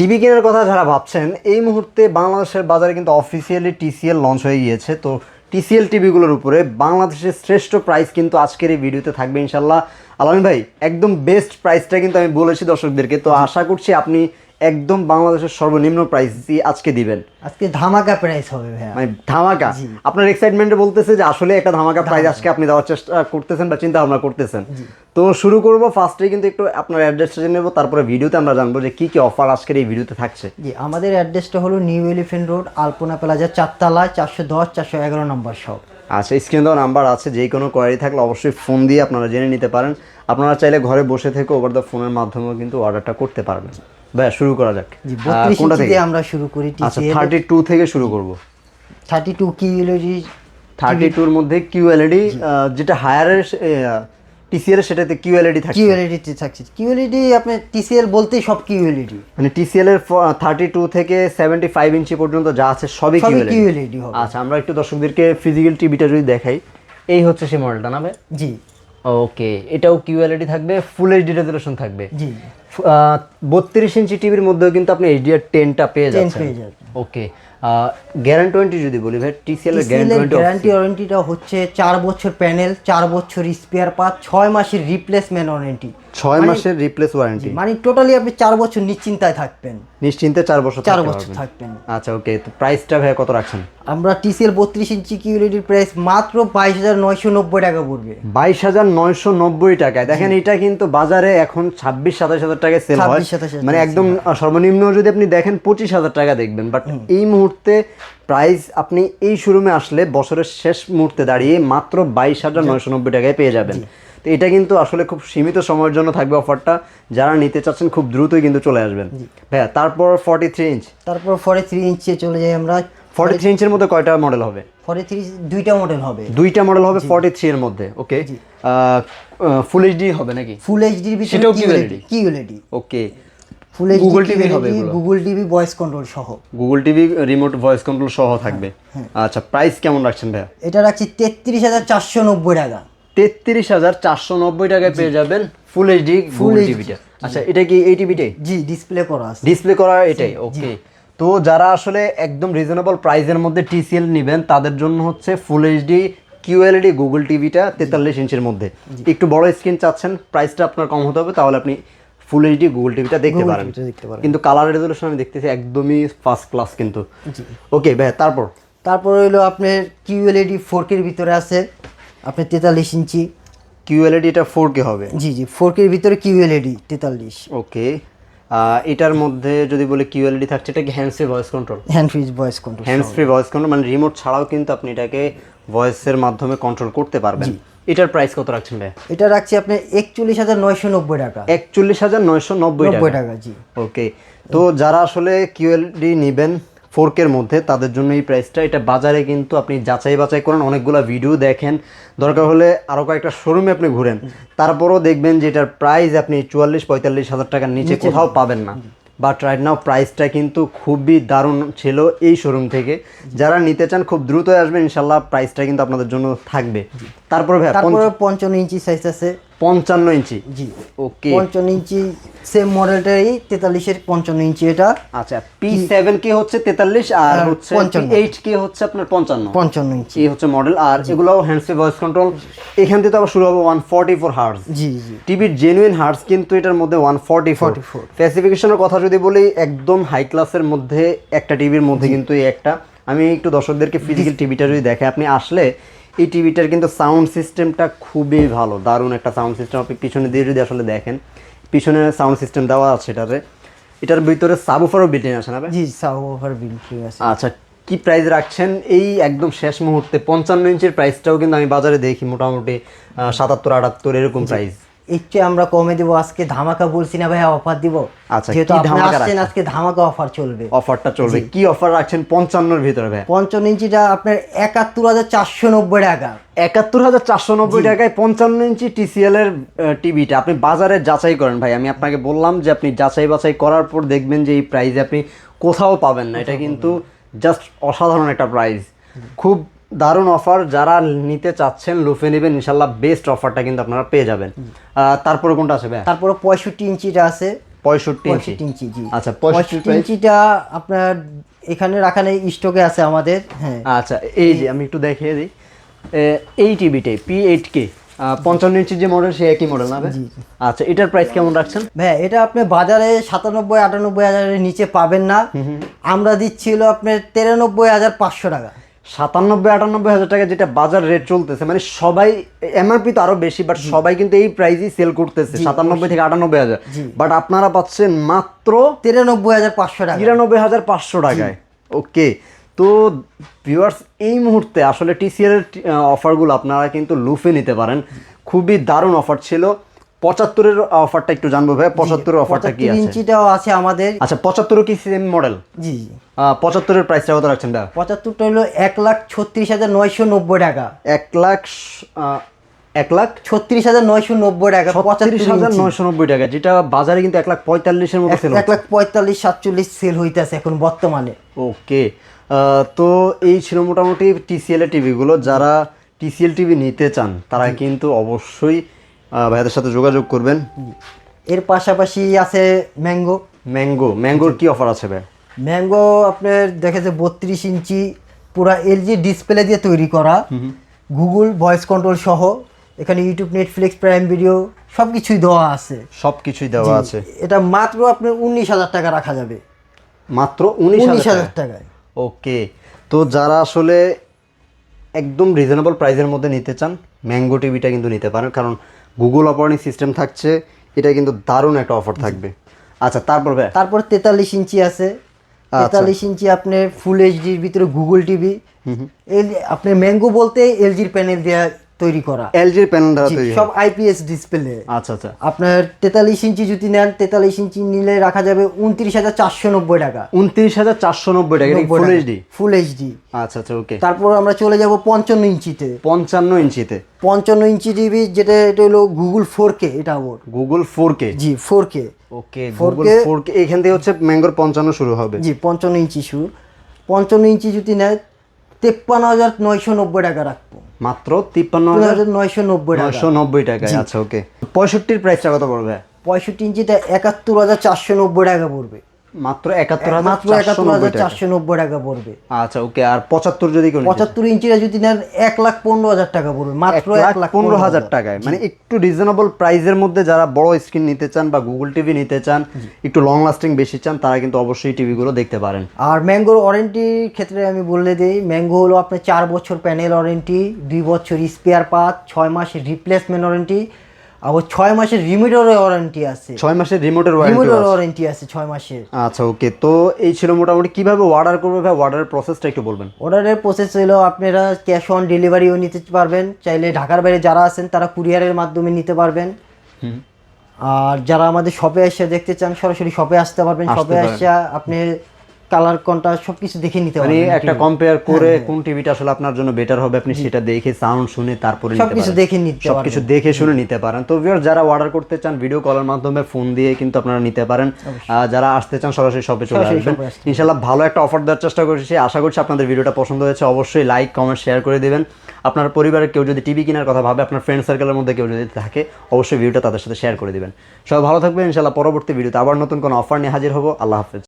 TV কেনার কথা যারা ভাবছেন, এই মুহূর্তে বাংলাদেশের বাজারে কিন্তু অফিসিয়ালি টিসিএল লঞ্চ হয়ে গিয়েছে। তো টিসিএল টিভিগুলোর উপরে বাংলাদেশের শ্রেষ্ঠ প্রাইস কিন্তু আজকের এই ভিডিওতে থাকবে ইনশাল্লাহ। আলামিন ভাই, একদম বেস্ট প্রাইসটা কিন্তু আমি বলেছি দর্শকদেরকে, তো আশা করছি আপনি একদম বাংলাদেশের সর্বনিম্ন প্রাইস দিয়ে আজকে দিবেন। আজকে ধামাকা প্রাইস হবে ভাইয়া, মানে ধামাকা। আপনার এক্সাইটমেন্টে বলতেছে যে আসলে একটা ধামাকা প্রাইস আজকে আপনি দেওয়ার চেষ্টা করতেছেন বা চিন্তা ভাবনা করতেছেন। তো শুরু করব ফার্স্টে কিন্তু একটু আপনার অ্যাড্রেসটা জেনে নেব, তারপরে ভিডিওতে আমরা জানবো যে কি কি অফার আজকের এই ভিডিওতে থাকছে। জি, আমাদের অ্যাড্রেসটা হলো নিউ এলিফ্যান্ট রোড, আলপনা প্লাজা, 4 তলায়, 410 411 নম্বর শপ। আচ্ছা, স্ক্রিনে দেওয়া নাম্বার আছে, যে কোনো কোয়ারি থাকলে অবশ্যই ফোন দিয়ে আপনারা জেনে নিতে পারেন। আপনারা চাইলে ঘরে বসে থেকে ওভার দ্য ফোনের মাধ্যমেও কিন্তু অর্ডারটা করতে পারবেন। ভাইয়া শুরু করা যাক। জি, 32 ইঞ্চি দিয়ে আমরা শুরু করি। আচ্ছা, 32 থেকে শুরু করব। 32 কিউএলইডি, 32 এর মধ্যে কিউএলইডি, যেটা হায়ারের টিসিএল সেটাতে কিউএলইডি থাকে। কিউএলইডি থাকছে। কিউএলইডি আপনি টিসিএল বলতেই সব কিউএলইডি, মানে টিসিএল এর 32 থেকে 75 ইঞ্চি পর্যন্ত যা আছে সবই কিউএলইডি হবে। আচ্ছা, আমরা একটু দর্শকদেরকে ফিজিক্যাল টিভিটা যদি দেখাই, এই হচ্ছে সেই মডেলটা না ভাই? জি ওকে, এটাও কিউএলইডি থাকবে, ফুল এইচডি রেজোলিউশন থাকবে। জি, 32 ইঞ্চি টিভির মধ্যেও কিন্তু আপনি এইচডিআর 10টা পেয়ে যাচ্ছেন। ওকে, গ্যারান্টি ওয়ারেন্টি যদি বলি ভাই, টিসিএল এর গ্যারান্টি ওয়ারেন্টিটা হচ্ছে 4 বছর প্যানেল, 4 বছর স্পেয়ার পার্ট, 6 মাসের রিপ্লেসমেন্ট ওয়ারেন্টি। 6 মাসের রিপ্লেস ওয়ারেন্টি, মানে টোটালি আপনি 4 বছর নিশ্চিন্তায় থাকবেন। নিশ্চিন্তে 4 বছর থাকবেন। আচ্ছা ওকে, তো প্রাইসটা ভাই কত রাখছেন? আমরা টিসিএল 32 ইঞ্চি কিউএলইডির প্রাইস মাত্র 22,990 টাকা পড়বে। 22,990 টাকায়। দেখেন, এটা কিন্তু বাজারে এখন 26-27 টাকায় সেল হয়, মানে একদম সর্বনিম্ন যদি আপনি দেখেন 25,000 টাকা দেখবেন। বাট এই মুহূর্তে প্রাইস আপনি এই শোরুমে আসলে বছরের শেষ মুহূর্তে দাঁড়িয়ে মাত্র 22,990 টাকায় পেয়ে যাবেন। তো এটা কিন্তু আসলে খুব সীমিত সময়ের জন্য থাকবে অফারটা। যারা নিতে চাচ্ছেন খুব দ্রুতই কিন্তু চলে আসবেন ভাইয়া। তারপর 43 ইঞ্চ, তারপর 43 ইঞ্চে চলে যাই আমরা। 43 ইঞ্চের মধ্যে কয়টা মডেল হবে? 43 দুইটা মডেল হবে। দুইটা মডেল হবে 43 এর মধ্যে। ওকে, ফুল এইচডি হবে নাকি? ফুল এইচডির ভিতরে কিউএলইডি। ওকে, ফুল এইচডি গুগল টিভি হবে, গুগল টিভি ভয়েস কন্ট্রোল সহ। Google TV remote voice control সহ থাকবে। আচ্ছা, প্রাইস কেমন রাখছেন ভাইয়া? এটা রাখছি 33,490 টাকা। 33,490 টাকায় পেয়ে যাবেন ফুল এইচডি গুগল টিভিটা। আচ্ছা, এটা কি এই টিভিটাই? জি, ডিসপ্লে করা আছে। ডিসপ্লে করা এটাই। ওকে, তো যারা আসলে একদম রিজনেবল প্রাইসের মধ্যে টিসিএল নেবেন তাদের জন্য হচ্ছে ফুল এইচডি কিউএলইডি গুগল টিভিটা 43 ইঞ্চির মধ্যে। একটু বড় স্ক্রিন চাচ্ছেন, প্রাইসটা আপনার কম হতে হবে, তাহলে আপনি ফুল এইচডি গুগল টিভিটা দেখতে পারেন। কিন্তু কালার রেজোলিউশন আমি দেখতেছি একদমই ফার্স্ট ক্লাস কিন্তু। ওকে ভাই, তারপর হলো আপনার কিউএলইডি 4K এর ভিতরে আছে আপনার 43 ইঞ্চি কিউএলইডি, এটা 4K হবে। জি, 4K এর ভিতরে কিউএলইডি 43। ওকে, এটার মধ্যে যদি বলে কিউএলইডি থাকছে, এটা কি hand free voice control? Hand free voice control মানে রিমোট ছাড়াও কিন্তু আপনি এটাকে ভয়েসের মাধ্যমে কন্ট্রোল করতে পারবেন। এটার প্রাইস কত রাখছেন ভাই? এটা রাখছি আপনি 41,990 টাকা। 41,990 টাকা। জি, ওকে, তো যারা আসলে কিউএলইডি নেবেন 4K এর মধ্যে তাদের জন্য এই প্রাইসটা। এটা বাজারে কিন্তু আপনি যাচাই বাছাই করেন, অনেকগুলো ভিডিও দেখেন, দরকার হলে আরও কয়েকটা শোরুমে আপনি ঘুরেন, তারপরও দেখবেন যে এটার প্রাইস আপনি 44-45 হাজার টাকার নিচে কোথাও পাবেন না। বাট রাইট নাও প্রাইসটা কিন্তু খুবই দারুণ ছিল এই শোরুম থেকে। যারা নিতে চান খুব দ্রুত আসবেন ইনশাল্লাহ, প্রাইসটা কিন্তু আপনাদের জন্য থাকবে। তারপরে ভাই 55 ইঞ্চি সাইজ আছে। 55 ইঞ্চি, জি ওকে, 55 ইঞ্চি সেম মডেলটাই 43 এর 55 ইঞ্চি এটা। আচ্ছা, P7K হচ্ছে 43 আর হচ্ছে P8K হচ্ছে আপনার 55 ইঞ্চি, এই হচ্ছে মডেল। আর এগুলো হ্যান্ড ফ্রি ভয়েস কন্ট্রোল। এখান থেকে তো আবার শুরু হবে 144 হার্টজ। জি, টিভির জেনুইন হার্টজ কিন্তু এটার মধ্যে 144। স্পেসিফিকেশনের কথা যদি বলি, একদম হাই ক্লাসের মধ্যে একটা টিভির মধ্যে কিন্তু এই একটা। আমি একটু দর্শকদেরকে ফিজিক্যাল টিভিটা যদি দেখে, আপনি আসলে এই টিভিটার কিন্তু সাউন্ড সিস্টেমটা খুবই ভালো, দারুণ একটা সাউন্ড সিস্টেম। আপনি পিছনে দিয়ে যদি আসলে দেখেন, পিছনে সাউন্ড সিস্টেম দেওয়া আছে এটার ভিতরে সাবউফারও বিল্ট ইন আছে না ভাই? জি, সাবউফার বিল্ট ইন আছে। আচ্ছা, কি প্রাইস রাখছেন এই একদম শেষ মুহূর্তে? 55 ইঞ্চির প্রাইসটাও কিন্তু আমি বাজারে দেখি মোটামুটি 77-78 এরকম প্রাইস। একটু আমরা কমে দিব আজকে, ধামাকা বলছি না ভাই, অফার দিব। আচ্ছা, যেহেতু আপনি আসছেন আজকে ধামাকা অফার চলবে। অফারটা চলবে, কি অফার রাখছেন 55 এর ভিতরে ভাই? 55 ইঞ্চিটা আপনার 71,490 টাকা। 71,490 টাকায় 55 ইঞ্চি টিসিএল এর টিভিটা আপনি বাজারে যাচাই করেন ভাই। আমি আপনাকে বললাম যে আপনি যাচাই বাছাই করার পর দেখবেন যে এই প্রাইসে আপনি কোথাও পাবেন না। এটা কিন্তু জাস্ট অসাধারণ একটা প্রাইস, খুব দারুণ অফার। যারা নিতে চাচ্ছেন লুফে নেবেন ইনশাল্লাহ, বেস্ট অফারটা কিন্তু আপনারা পেয়ে যাবেন। তারপরে কোনটা আছে ভাই? তারপরে 65 ইঞ্চিটা আছে। 65 ইঞ্চি 65 ইঞ্চি জি। আচ্ছা 65 65 ইঞ্চিটা আপনার এখানে রাখা নেই, স্টকে আছে আমাদের। হ্যাঁ আচ্ছা এই যে আমি একটু দেখিয়ে দিই, এই টিভিটাই P8K 55 ইঞ্চির যে মডেল সে একই মডেল না ভাই? আচ্ছা এটার প্রাইস কেমন রাখছেন? ভাই এটা আপনি বাজারে 97-98 হাজারের নিচে পাবেন না, আমরা দিচ্ছিল আপনার 93,500 টাকা। 97-98 হাজার টাকা যেটা বাজার রেট চলতেছে, মানে সবাই এমআরপি তো আরো বেশি, বাট সবাই কিন্তু এই প্রাইসই সেল করতেছে 97 থেকে 98 হাজার, বাট আপনারা পাচ্ছেন মাত্র 93,500 টাকা। 93,500 টাকায়। ওকে, তো ভিউয়ার্স এই মুহূর্তে আসলে টিসিএল এর অফারগুলো আপনারা কিন্তু লুফে নিতে পারেন, খুবই দারুণ অফার ছিল। 75-এর অফারটা একটু জানবো ভাই, 75-এর অফারটা কি 75 আছে? ইঞ্চিটাও আছে আমাদের। আচ্ছা 75 কি সেম মডেল? জি 75-এর প্রাইসটা কত রাখছেন ভাই? 75টা হলো 1,36,990 টাকা। 1,36,990 টাকা 35,990 টাকা, যেটা বাজারে কিন্তু 1,45,000-এর মতো সেল হচ্ছে। 1,45,47 সেল হইতেছে এখন বর্তমানে। ওকে, তো এই ছিল মোটামুটি টিসিএল এর টিভিগুলো। যারা টিসিএল টিভি নিতে চান তারা কিন্তু অবশ্যই ভাইয়াদের সাথে যোগাযোগ করবেন। এর পাশাপাশি আছে ম্যাঙ্গো। ম্যাঙ্গোর কি অফার আছে ভাই? ম্যাঙ্গো আপনার দেখেছে 32 ইঞ্চি পুরা এলজি ডিসপ্লে দিয়ে তৈরি করা, গুগল ভয়েস কন্ট্রোল সহ, এখানে ইউটিউব, নেটফ্লিক্স, প্রাইম ভিডিও সব কিছুই দেওয়া আছে। সবকিছুই দেওয়া আছে। এটা মাত্র আপনার 19,000 টাকা রাখা যাবে। মাত্র 19,000 টাকায়। ওকে, তো যারা আসলে একদম রিজনেবল প্রাইসের মধ্যে নিতে চান ম্যাঙ্গো টিভিটা কিন্তু নিতে পারেন, কারণ গুগল অপারেটিং সিস্টেম থাকছে, এটা কিন্তু দারুণ একটা অফার থাকবে। আচ্ছা তারপর 43 ইঞ্চি আছে। 43 ইঞ্চি আপনার ফুল এইচডির ভিতরে গুগল টিভি। আপনার ম্যাঙ্গো বলতে এলজির প্যানেল দিয়ে তৈরি করা, এলজির প্যানেল দ্বারা তৈরি, সব আইপিএস ডিসপ্লে। আচ্ছা আচ্ছা, আপনার 43 ইঞ্চি যদি নেন, 43 ইঞ্চি নিলে রাখা যাবে 29,490 টাকা। 29,490 টাকা ফুল এইচডি। Full HD. আচ্ছা আচ্ছা ওকে, তারপর আমরা চলে যাব 55 ইঞ্চিতে। 55 ইঞ্চিতে 55 ইঞ্চি টিভি, যেটা এটা হলো গুগল 4K। এটা গুগল 4K। জি 4K। ওকে, গুগল 4K এখান থেকে হচ্ছে ম্যাঙ্গোর 55 শুরু হবে। জি 55 ইঞ্চি শুরু। 55 ইঞ্চি যদি নেয় 53,990 টাকা রাখবো। মাত্র 53,990 টাকা। আচ্ছা ওকে, 65-এর প্রাইসটা কত পড়বে? 65 ইঞ্চিটা 71,490 টাকা পড়বে। মাত্র 71,490 টাকা পড়বে। আচ্ছা ওকে, আর 75 যদি কেউ 75 ইঞ্চিটা যদি নেন 1,15,000 টাকা পড়বে। মাত্র 1,15,000 টাকায়, মানে একটু রিজনেবল প্রাইসের মধ্যে যারা বড় স্ক্রিন নিতে চান বা গুগল টিভি নিতে চান, একটু লং লাস্টিং বেশি চান, তারা কিন্তু অবশ্যই টিভিগুলো দেখতে পারেন। আর ম্যাঙ্গোর ওয়ারেন্টির ক্ষেত্রে আমি বলে দিই, ম্যাঙ্গো হলো আপনার 4 বছর প্যানেল ওয়ারেন্টি, 2 বছর স্পেয়ার পার্ট, 6 মাসের রিপ্লেসমেন্ট ওয়ারেন্টি, আবার 6 মাসের রিমোটের ওয়ারেন্টি আছে। 6 মাসের রিমোটের ওয়ারেন্টি আছে 6 মাসের। আচ্ছা ওকে, তো এই ছিল মোটামুটি। কিভাবে অর্ডার করবে ভাই, অর্ডারের প্রসেসটা একটু বলবেন? অর্ডারের প্রসেস হলো আপনারা ক্যাশ অন ডেলিভারিও নিতে পারবেন, চাইলে ঢাকার বাইরে যারা আছেন তারা কুরিয়ারের মাধ্যমে নিতে পারবেন। আর যারা আমাদের শপে এসে দেখতে চান সরাসরি শপে আসতে পারবেন। শপে এসে আপনি কালার কোনটা সবকিছু দেখে নিতে পারবেন, মানে একটা কম্পেয়ার করে কোন টিভিটা আসলে আপনার জন্য বেটার হবে আপনি সেটা দেখে সাউন্ড শুনে তারপরে নিতে পারেন, সবকিছু দেখে নিতে পারবেন, সবকিছু দেখে শুনে নিতে পারেন। তো ভিউয়ার যারা অর্ডার করতে চান ভিডিও কলের মাধ্যমে ফোন দিয়ে কিন্তু আপনারা নিতে পারেন, যারা আসতে চান সরাসরি শপে চলে আসবেন। ইনশাআল্লাহ ভালো একটা অফার দেওয়ার চেষ্টা করছি, আশা করছি আপনাদের ভিডিওটা পছন্দ হয়েছে। অবশ্যই লাইক কমেন্ট শেয়ার করে দিবেন। আপনার পরিবারের কেউ যদি টিভি কেনার কথা ভাবে, আপনার ফ্রেন্ড সার্কেলের মধ্যে কেউ যদি থাকে, অবশ্যই ভিডিওটা তাদের সাথে শেয়ার করে দিবেন। সবাই ভালো থাকবেন। ইনশাআল্লাহ পরবর্তী ভিডিওতে আবার নতুন কোনো অফার নিয়ে হাজির হব। আল্লাহ হাফেজ।